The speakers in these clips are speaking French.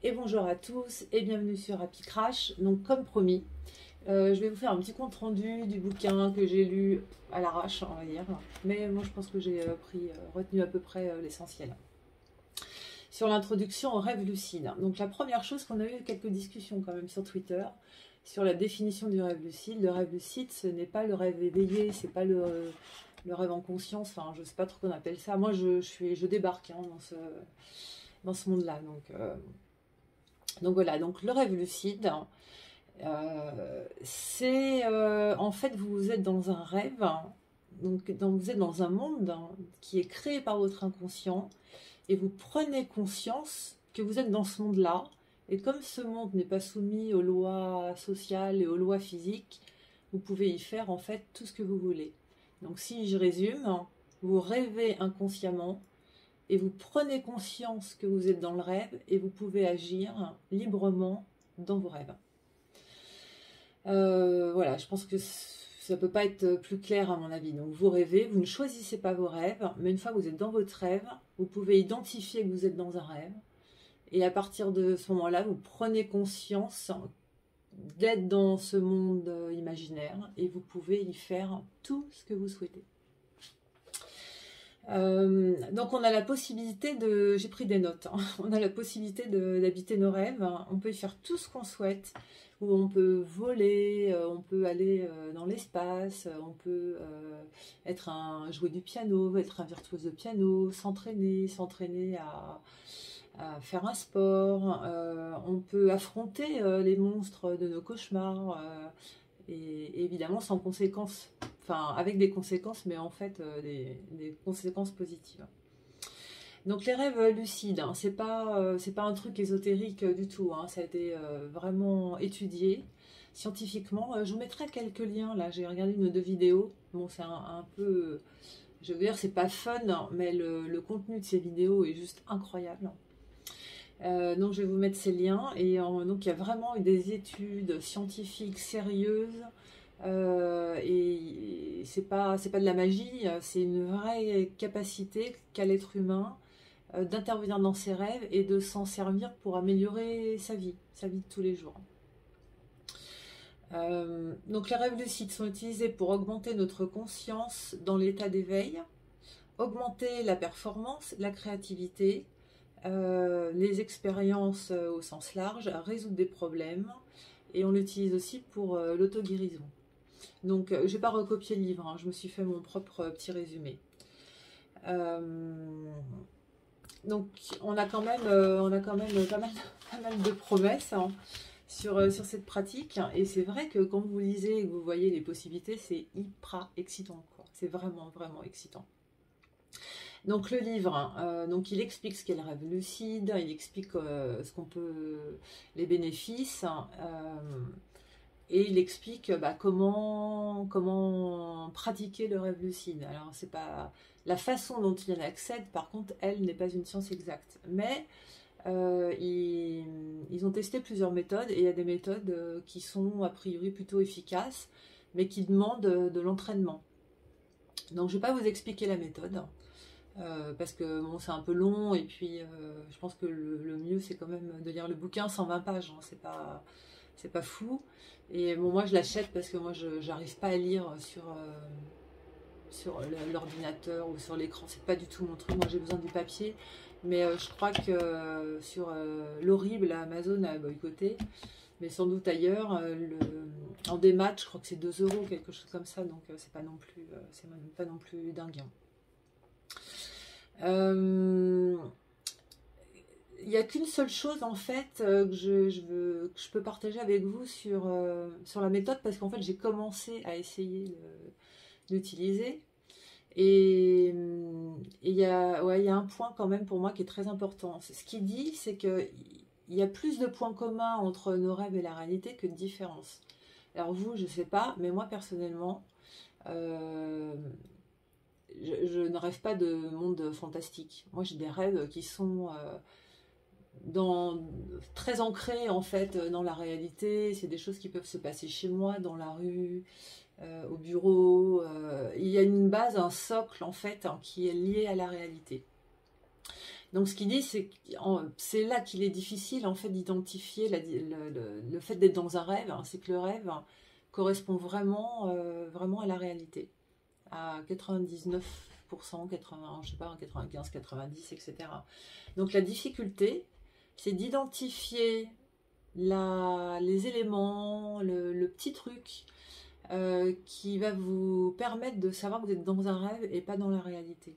Et bonjour à tous et bienvenue sur Happy Crash. Donc comme promis, je vais vous faire un petit compte rendu du bouquin que j'ai lu à l'arrache, on va dire. Mais moi je pense que j'ai retenu à peu près l'essentiel. Sur l'introduction au rêve lucide. Donc la première chose qu'on a eu quelques discussions quand même sur Twitter, sur la définition du rêve lucide. Le rêve lucide, ce n'est pas le rêve éveillé, c'est pas le rêve en conscience, enfin je sais pas trop qu'on appelle ça. Moi je débarque hein, dans ce monde-là. Donc voilà, donc le rêve lucide, c'est en fait vous êtes dans un rêve, vous êtes dans un monde qui est créé par votre inconscient et vous prenez conscience que vous êtes dans ce monde-là. Et comme ce monde n'est pas soumis aux lois sociales et aux lois physiques, vous pouvez y faire en fait tout ce que vous voulez. Donc si je résume, vous rêvez inconsciemment et vous prenez conscience que vous êtes dans le rêve et vous pouvez agir librement dans vos rêves. Voilà, je pense que ça ne peut pas être plus clair à mon avis. Donc vous rêvez, vous ne choisissez pas vos rêves, mais une fois que vous êtes dans votre rêve, vous pouvez identifier que vous êtes dans un rêve. Et à partir de ce moment-là, vous prenez conscience d'être dans ce monde imaginaire et vous pouvez y faire tout ce que vous souhaitez. Donc on a la possibilité de, j'ai pris des notes, hein. On a la possibilité d'habiter nos rêves, on peut y faire tout ce qu'on souhaite, où on peut voler, on peut aller dans l'espace, on peut jouer du piano, être un virtuose de piano, s'entraîner à faire un sport, on peut affronter les monstres de nos cauchemars, et évidemment sans conséquences. Enfin, avec des conséquences, mais en fait des conséquences positives. Donc les rêves lucides, hein, c'est pas un truc ésotérique du tout, hein, ça a été vraiment étudié scientifiquement. Je vous mettrai quelques liens, là j'ai regardé une ou deux vidéos, bon c'est un peu, je veux dire c'est pas fun, mais le contenu de ces vidéos est juste incroyable. Donc je vais vous mettre ces liens, et donc il y a vraiment eu des études scientifiques sérieuses. Et c'est pas de la magie, c'est une vraie capacité qu'a l'être humain d'intervenir dans ses rêves et de s'en servir pour améliorer sa vie de tous les jours. Donc les rêves lucides sont utilisés pour augmenter notre conscience dans l'état d'éveil, augmenter la performance, la créativité, les expériences au sens large, résoudre des problèmes, et on l'utilise aussi pour l'auto-guérison. Donc, je ne vais pas recopier le livre, hein, je me suis fait mon propre petit résumé. Donc, on a quand même pas mal de promesses hein, sur cette pratique. Et c'est vrai que quand vous lisez et que vous voyez les possibilités, c'est hyper excitant, quoi. C'est vraiment, vraiment excitant. Donc, le livre, donc il explique ce qu'est le rêve lucide, il explique les bénéfices. Et il explique comment pratiquer le rêve lucide. Alors, c'est pas la façon dont il en accède, par contre, elle n'est pas une science exacte. Mais ils ont testé plusieurs méthodes, et il y a des méthodes qui sont a priori plutôt efficaces, mais qui demandent de l'entraînement. Donc, je ne vais pas vous expliquer la méthode, parce que bon, c'est un peu long, et puis je pense que le mieux, c'est quand même de lire le bouquin, 120 pages, hein, c'est pas fou. Et bon, moi je l'achète parce que moi je n'arrive pas à lire sur l'ordinateur ou sur l'écran, c'est pas du tout mon truc. Moi j'ai besoin du papier, mais je crois que sur l'horrible, Amazon a boycotté, mais sans doute ailleurs, en démat je crois que c'est 2 €, quelque chose comme ça, donc c'est pas non plus dingue, hein. Il n'y a qu'une seule chose en fait que je peux partager avec vous sur la méthode, parce qu'en fait j'ai commencé à essayer d'utiliser, et il y a un point quand même pour moi qui est très important. Ce qu'il dit, c'est qu'il y a plus de points communs entre nos rêves et la réalité que de différences. Alors vous, je ne sais pas, mais moi personnellement, je ne rêve pas de monde fantastique. Moi j'ai des rêves qui sont très ancré en fait dans la réalité. C'est des choses qui peuvent se passer chez moi, dans la rue, au bureau. Il y a une base, un socle en fait, hein, qui est lié à la réalité. Donc ce qu'il dit, c'est là qu'il est difficile en fait d'identifier le fait d'être dans un rêve, hein, c'est que le rêve correspond vraiment, vraiment à la réalité, à 99%, 80, je sais pas, 95, 90, etc. Donc la difficulté, c'est d'identifier les éléments, le petit truc qui va vous permettre de savoir que vous êtes dans un rêve et pas dans la réalité.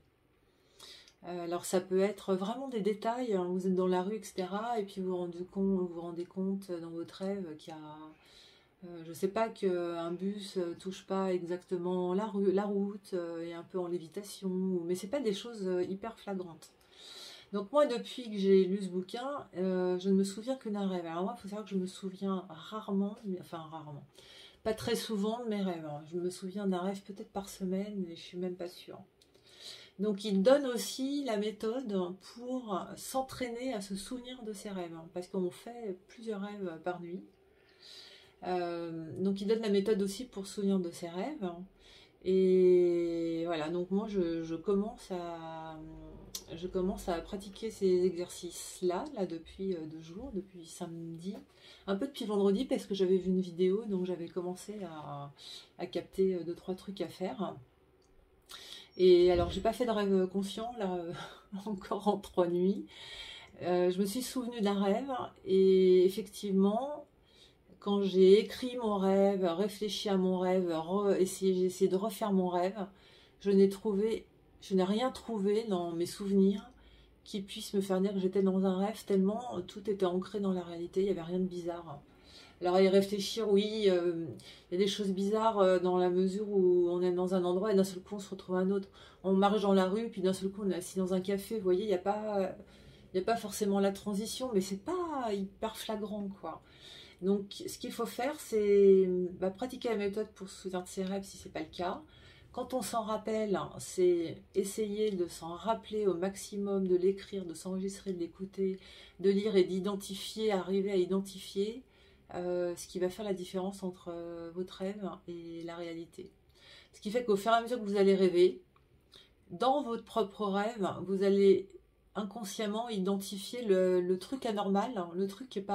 Alors ça peut être vraiment des détails, hein, vous êtes dans la rue, etc. Et puis vous rendez compte dans votre rêve qu'il y a, je ne sais pas, qu'un bus touche pas exactement la route, est un peu en lévitation, mais c'est pas des choses hyper flagrantes. Donc moi, depuis que j'ai lu ce bouquin, je ne me souviens que d'un rêve. Alors moi, il faut savoir que je me souviens rarement, enfin rarement, pas très souvent de mes rêves, hein. Je me souviens d'un rêve peut-être par semaine, et je suis même pas sûre. Donc il donne aussi la méthode pour s'entraîner à se souvenir de ses rêves, hein, parce qu'on fait plusieurs rêves par nuit. Donc il donne la méthode aussi pour se souvenir de ses rêves. Et voilà, donc moi je commence à pratiquer ces exercices-là, depuis 2 jours, depuis samedi, un peu depuis vendredi, parce que j'avais vu une vidéo, donc j'avais commencé à capter 2-3 trucs à faire. Et alors, j'ai pas fait de rêve conscient, là, encore en 3 nuits. Je me suis souvenue d'un rêve, et effectivement, quand j'ai écrit mon rêve, réfléchi à mon rêve, j'ai essayé de refaire mon rêve, je n'ai rien trouvé dans mes souvenirs qui puisse me faire dire que j'étais dans un rêve, tellement tout était ancré dans la réalité, il n'y avait rien de bizarre. Alors, à y réfléchir, oui, il y a des choses bizarres dans la mesure où on est dans un endroit et d'un seul coup on se retrouve à un autre. On marche dans la rue, puis d'un seul coup on est assis dans un café. Vous voyez, il n'y a pas forcément la transition, mais c'est pas hyper flagrant, quoi. Donc, ce qu'il faut faire, c'est pratiquer la méthode pour se souvenir de ses rêves si c'est pas le cas. Quand on s'en rappelle, c'est essayer de s'en rappeler au maximum, de l'écrire, de s'enregistrer, de l'écouter, de lire et d'identifier, arriver à identifier ce qui va faire la différence entre votre rêve et la réalité. Ce qui fait qu'au fur et à mesure que vous allez rêver, dans votre propre rêve, vous allez inconsciemment identifier le truc anormal, hein, le truc qui n'est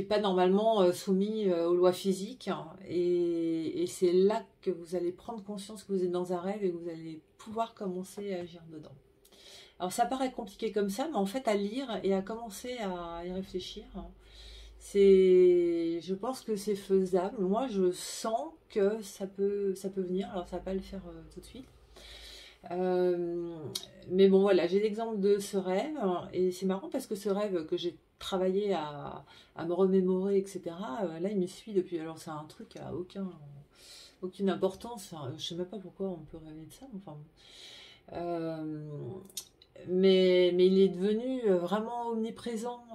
pas normalement soumis aux lois physiques. Et c'est là que vous allez prendre conscience que vous êtes dans un rêve et que vous allez pouvoir commencer à agir dedans. Alors ça paraît compliqué comme ça, mais en fait à lire et à commencer à y réfléchir, je pense que c'est faisable. Moi, je sens que ça peut venir. Alors, ça va pas le faire tout de suite. Mais bon, voilà, j'ai l'exemple de ce rêve. Et c'est marrant parce que ce rêve que j'ai travaillé à me remémorer, etc., là, il me suit depuis. Alors, c'est un truc à aucune importance. Enfin, je sais même pas pourquoi on peut rêver de ça. Enfin, mais il est devenu vraiment omniprésent,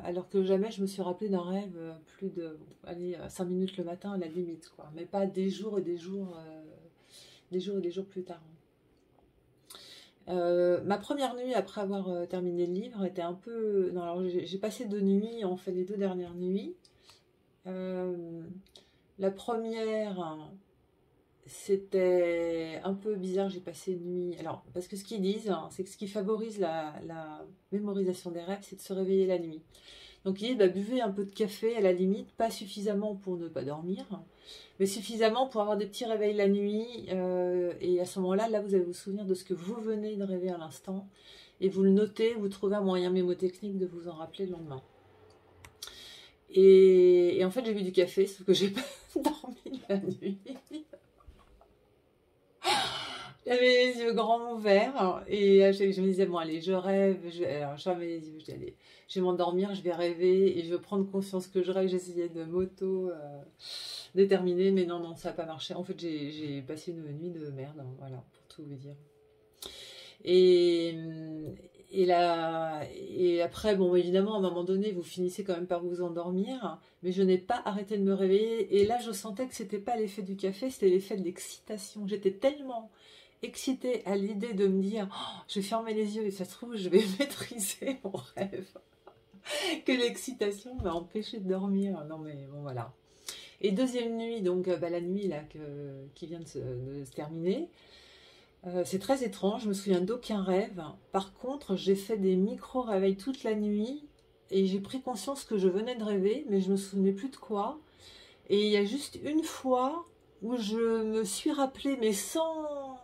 alors que jamais je me suis rappelé d'un rêve plus de 5 minutes le matin à la limite, quoi. Mais pas des jours et des jours, plus tard. Ma première nuit après avoir terminé le livre était un peu... Non, alors j'ai passé 2 nuits, en fait les 2 dernières nuits. La première... C'était un peu bizarre, j'ai passé une nuit... Alors, parce que ce qu'ils disent, hein, c'est que ce qui favorise la mémorisation des rêves, c'est de se réveiller la nuit. Donc, ils disent, buvez un peu de café, à la limite, pas suffisamment pour ne pas dormir, mais suffisamment pour avoir des petits réveils la nuit. Et à ce moment-là, vous allez vous souvenir de ce que vous venez de rêver à l'instant. Et vous le notez, vous trouvez un moyen mémotechnique de vous en rappeler le lendemain. Et en fait, j'ai bu du café, sauf que j'ai pas dormi la nuit. J'avais les yeux grands ouverts et je me disais, bon allez, je rêve, alors j'avais les yeux, je dis, allez, je vais m'endormir, je vais rêver et je vais prendre conscience que je rêve. J'essayais de m'auto-déterminer, mais non, ça n'a pas marché. En fait, j'ai passé une nuit de merde, hein, voilà, pour tout vous dire. Et après, bon, évidemment, à un moment donné, vous finissez quand même par vous endormir, mais je n'ai pas arrêté de me réveiller. Et là, je sentais que c'était pas l'effet du café, c'était l'effet de l'excitation. J'étais tellement excitée à l'idée de me dire, oh, je vais fermer les yeux et ça se trouve, je vais maîtriser mon rêve, que l'excitation m'a empêché de dormir. Non, mais bon, voilà. Et deuxième nuit, donc la nuit là qui vient de se terminer. C'est très étrange, je me souviens d'aucun rêve. Par contre, j'ai fait des micro-réveils toute la nuit et j'ai pris conscience que je venais de rêver, mais je me souvenais plus de quoi. Et il y a juste une fois où je me suis rappelé, mais sans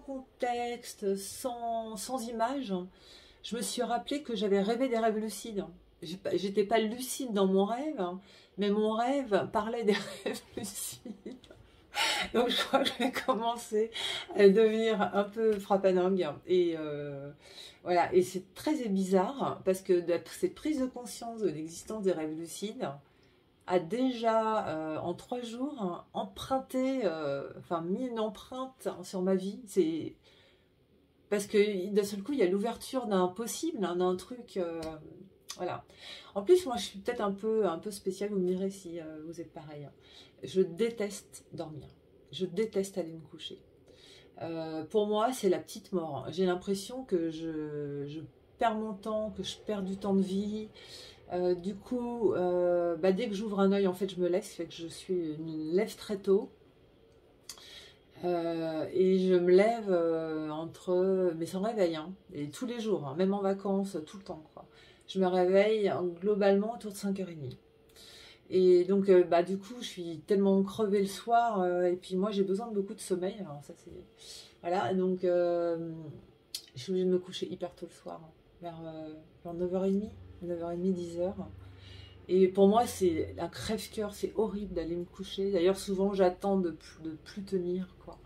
contexte, sans image, je me suis rappelé que j'avais rêvé des rêves lucides. J'étais pas lucide dans mon rêve, mais mon rêve parlait des rêves lucides. Donc je crois que je vais commencer à devenir un peu frappadingue. Et voilà, et c'est très bizarre parce que cette prise de conscience de l'existence des rêves lucides a déjà en 3 jours emprunté, enfin mis une empreinte sur ma vie. C'est parce que d'un seul coup il y a l'ouverture d'un possible, d'un truc. Voilà. En plus, moi je suis peut-être un peu spéciale, vous me direz si vous êtes pareil. Je déteste dormir. Je déteste aller me coucher. Pour moi, c'est la petite mort. J'ai l'impression que je perds mon temps, que je perds du temps de vie. Du coup, dès que j'ouvre un œil, en fait, je me lève, ça fait que je me lève très tôt. Et je me lève mais sans réveil, hein, et tous les jours, hein, même en vacances, tout le temps, quoi. Je me réveille globalement autour de 5h30. Et donc, du coup, je suis tellement crevée le soir, et puis moi, j'ai besoin de beaucoup de sommeil. Alors, ça, c'est. Voilà, donc, je suis obligée de me coucher hyper tôt le soir, hein, vers 9h30, 9h30, 10h. Et pour moi, c'est un crève-cœur, c'est horrible d'aller me coucher. D'ailleurs, souvent, j'attends de plus tenir, quoi.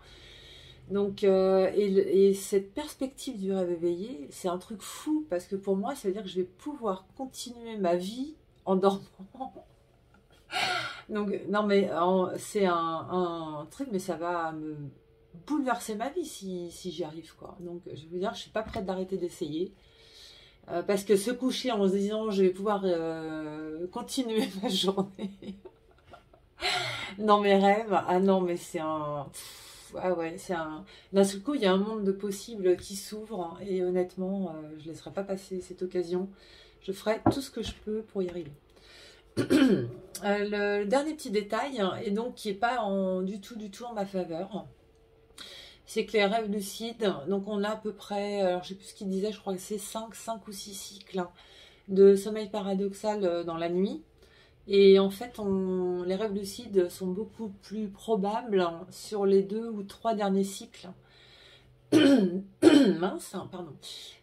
Donc, et cette perspective du rêve éveillé, c'est un truc fou, parce que pour moi, ça veut dire que je vais pouvoir continuer ma vie en dormant. Donc, non, mais c'est un truc, mais ça va me bouleverser ma vie si j'y arrive, quoi. Donc, je veux dire, je suis pas prête d'arrêter d'essayer. Parce que se coucher en se disant je vais pouvoir continuer ma journée dans mes rêves, ah non, mais c'est un. Ah ouais, c'est un. D'un seul coup, il y a un monde de possibles qui s'ouvre, hein, et honnêtement, je ne laisserai pas passer cette occasion. Je ferai tout ce que je peux pour y arriver. Le dernier petit détail, hein, et donc qui n'est pas du tout en ma faveur, c'est que les rêves lucides, donc on a à peu près, alors je sais plus ce qu'il disait, je crois que c'est 5 ou 6 cycles, hein, de sommeil paradoxal dans la nuit. Et en fait, les rêves lucides sont beaucoup plus probables, hein, sur les 2 ou 3 derniers cycles. Mince, hein, pardon.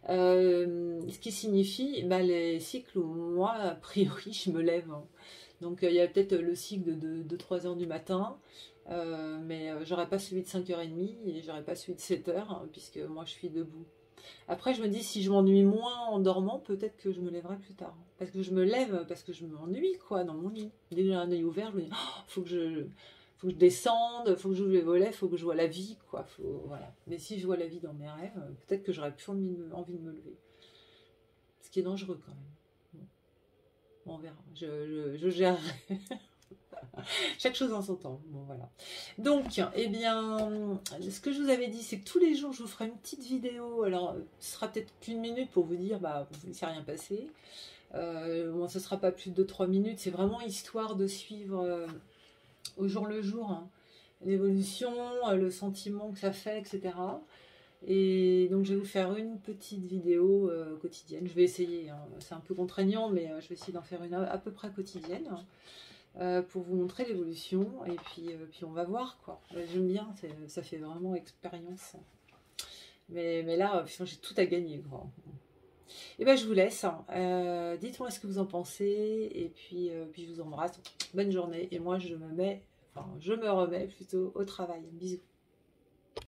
Ce qui signifie les cycles où moi, a priori, je me lève, hein. Donc il y a peut-être le cycle de 3 heures du matin, mais j'aurais pas celui de 5h30 et j'aurais pas celui de 7h, hein, puisque moi je suis debout. Après, je me dis, si je m'ennuie moins en dormant, peut-être que je me lèverai plus tard. Parce que je me lève, parce que je m'ennuie, quoi, dans mon lit. Dès que j'ai un œil ouvert, je me dis, oh, faut que je descende, faut que j'ouvre les volets, faut que je vois la vie, quoi. Voilà. Mais si je vois la vie dans mes rêves, peut-être que j'aurais plus envie de me lever. Ce qui est dangereux, quand même. Bon, on verra. Je gérerai. Chaque chose en son temps. Bon, voilà. Donc, eh bien, ce que je vous avais dit, c'est que tous les jours, je vous ferai une petite vidéo. Alors, ce sera peut-être qu'une minute pour vous dire, il ne s'est rien passé. Bon, ce ne sera pas plus de 3 minutes. C'est vraiment histoire de suivre au jour le jour, hein, l'évolution, le sentiment que ça fait, etc. Et donc, je vais vous faire une petite vidéo quotidienne. Je vais essayer, hein. C'est un peu contraignant, mais je vais essayer d'en faire une à peu près quotidienne. Pour vous montrer l'évolution, et puis on va voir, quoi. J'aime bien, ça fait vraiment expérience, mais là j'ai tout à gagner, quoi. Et ben je vous laisse, hein. Dites-moi ce que vous en pensez, et puis je vous embrasse, bonne journée, et moi je me remets plutôt au travail. Bisous.